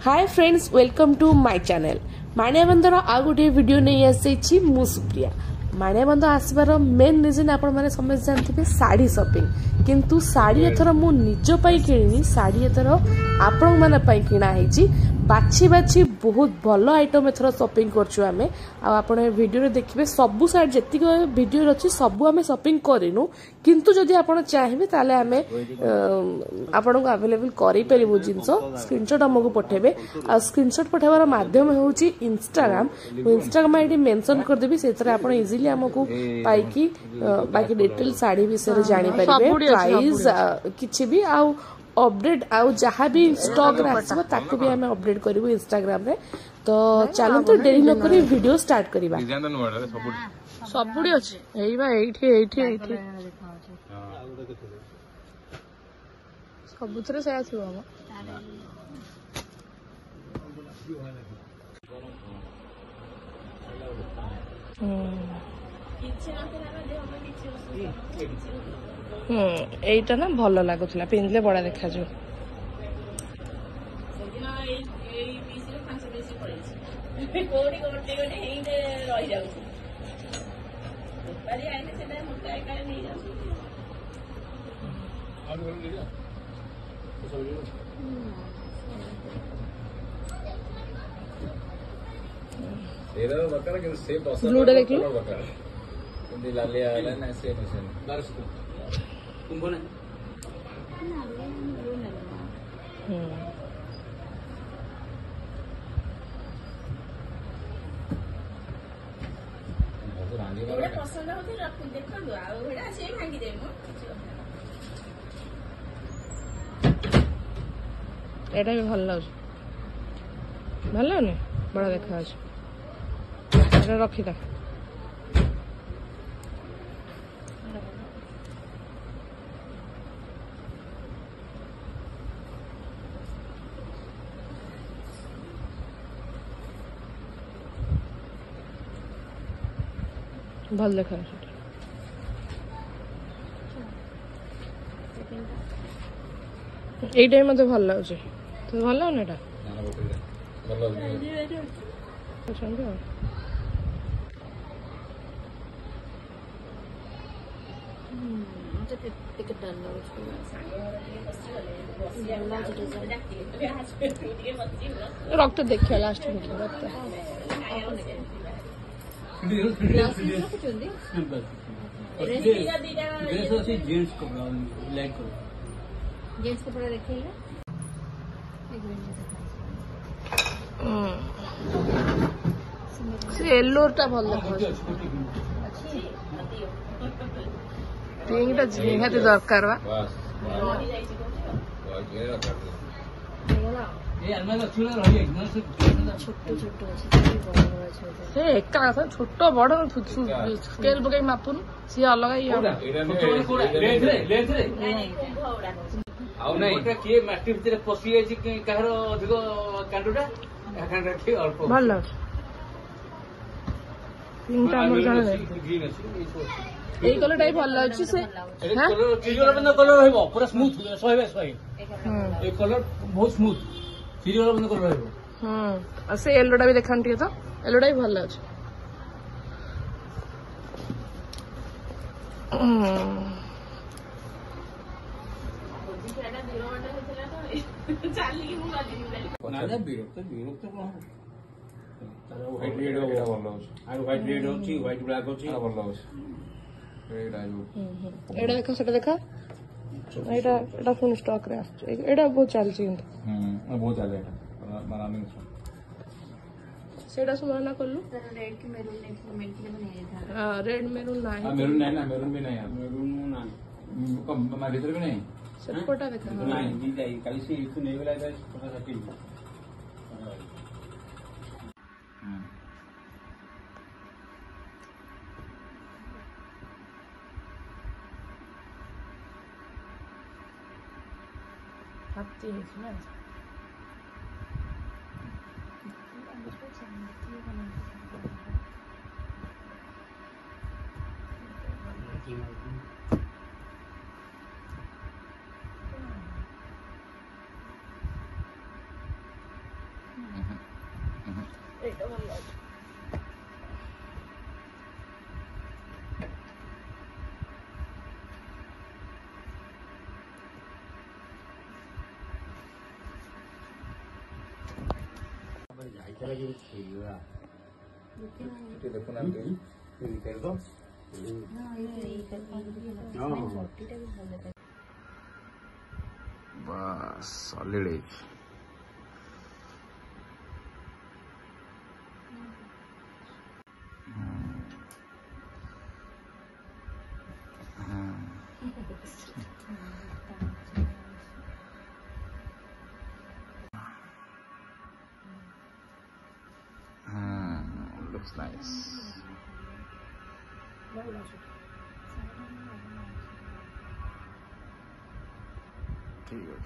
Hi friends welcome to my channel माने बंदर आ गोटे वीडियो नहीं आसी मु सुप्रिया माने बंद आसबार मेन रीजन आपण माने समझ जानथिबे साड़ी शॉपिंग किंतु साड़ी एथर मु निज पई किणी साड़ी एथर आपण माने पई किना हेची बाछी बाछी बहुत भल आइटम एथर शॉपिंग करछु आमे आपण वीडियो रे देखिबे सबु साइड जति वीडियो अछि सबु आमे शॉपिंग करिनु किंतु जदि आपण चाहिबे ताले आमे आपण को अवेलेबल करि परिबु जिंस स्क्रीनशॉट हमको पठेबे आ स्क्रीनशॉट पठेबार माध्यम होउची इंस्टाग्राम आईडी मेंशन कर देबी सेतरे आपण इजीली हमको पाइकी बाकी डिटेल साड़ी विषय जानि परिबे प्राइस किछि भी आ अपडेट आउ जहाँ भी स्टॉक आसो ताको भी हमें अपडेट करू इंस्टाग्राम रे तो चलो तो देरी न करी वीडियो स्टार्ट करिबा सबुडी अछि एइबा एइठी सबुथरे से आथिबो हम एटा ना भल लागुला पिंधले बड़ा देखा जो ब्लूटा देखिए एटा भी भल लाग भल लाग बड़ा देखा रखीदा भल देखा ये मत भल लगे तो भल लगुन एटा रक्त देखिए लास्ट में जेंट्स कपड़ा देखिए येलोटा भल पिंक निहाती दरकार छोट बड़ स्केल पकई मापुन सी अलग भल এই কলরটাই ভালো লাগছে সে হ্যাঁ চিরিওলা কলর হইবো পুরা স্মুথ 100 এই কলর বহুত স্মুথ চিরিওলা বন্ধ কলর হইবো আর সে এলোটা भी দেখান টিকে তো এলোটাই ভালো লাগছে না না বিরক্ত কোন व्हाइट रेड हो भल आरो व्हाइट रेड होची व्हाइट ब्लैक होची भल होची एडा देखा सेटा देखा एडा फुल स्टॉक रे एडा बहुत चलची बहुत चले बनाने सेटा सुमाना करलु रेड की मेरून नेक्स्ट के लिए नहीं था रेड मेरून नहीं मेरून नहीं ना मेरून भी नहीं मेरून ना कम हमारे भीतर भी नहीं सपोटा देखा नहीं दी जाई काली से इसको नहीं वाला है छोटा सा टीम हाथी है ना এইটা ভালো লাগে। बस सॉलिड एज looks nice. ठीक है।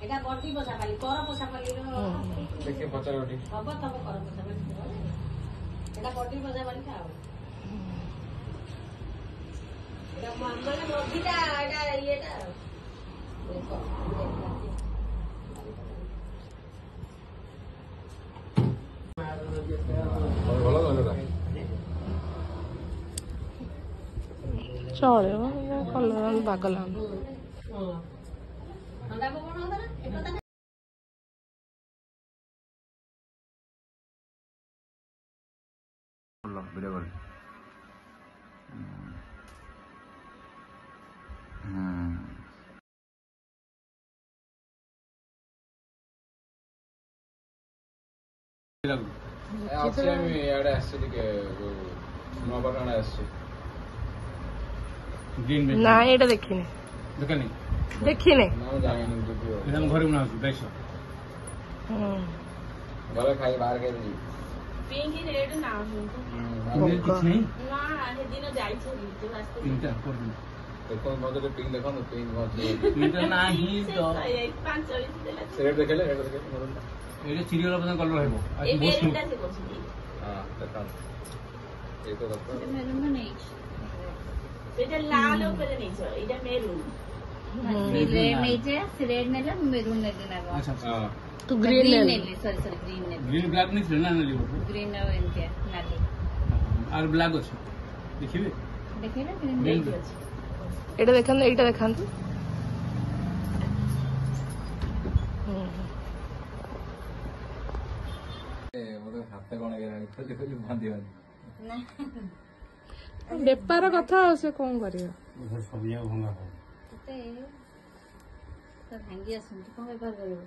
এটা বড়ি বসা পালি কর বসা পালি দেখে পচার ওটি হব তব কর বসা পালি এটা বড়ি বসা পালি খাও এটা মানে মধ্যিটা এটা ইয়েটা দেখো ভালো ভালো ଚଳିବ କଲର ବାଗ ଲାଗୁନି। ଥଣ୍ଡା ପବନ ହବ ନା ଏ କଥା वीडियो कॉल আছে আমি এডে আসছে দিকে নবাগান আসছে গ্রিন না এটা দেখিনি দোকানে দেখিনি না জানি ভিডিও এটা ঘরে মনে আছে দেখছো ভালো খাই বাহার খাই দিই পিঙ্কি রেড না কিছু নেই না সেদিন যাইছে বুঝতে পারছি তিনটা করবেন দেখো মধ্যে পিং দেখো না পিং মধ্যে তিনটা ନାହିଁ ତ 45 দেলা রেড দেখলে রেড দেখলে মরুন ଏଇଟା ସିରିୟଲ ପର୍ଯ୍ୟନ୍ତ କଲର ହେବ এই বেরিটা সে বলছি হ্যাঁ দেখো এই তো দেখো মেরুন নেই এটা লাল উপরে নেইছো এটা মেরুন রেড নেইছে রেড নেলে মেরুন নেলে না ଆଚ୍ଛା হ্যাঁ ତୁ ଗ୍ରୀନ୍ ନେଲି ସରି ସରି ଗ୍ରୀନ ନେଲି ଗ୍ରୀନ୍ ବ୍ଲାକ୍ ନେଇଥିଲେ ନା ନେଲି ଗୋଟେ ଗ୍ରୀନ ଆଉ ଏମିତିଆ ନାଲି আর ବ୍ଲାକ୍ ଅଛି ଦେଖିବେ ଦେଖିଲେ ଗ୍ରୀନ ନେଇକି ଅଛି ଏଇଟା ଦେଖାନ୍ତୁ ଏଇଟା ଦେଖାନ୍ତୁ ମୋତେ ହାତ କଣ ହେଇଗଲାଣି ଖୋଲି ଖୋଲି ବାନ୍ଧିବାନି ବେପାର କଥା ଆଉ ସେ କଣ କରିବ ସବୁ ଯାକ ଭଙ୍ଗା ହେବ ତ ଭାଙ୍ଗି ଆସନ୍ତୁ କଣ ବେପାର କରିବ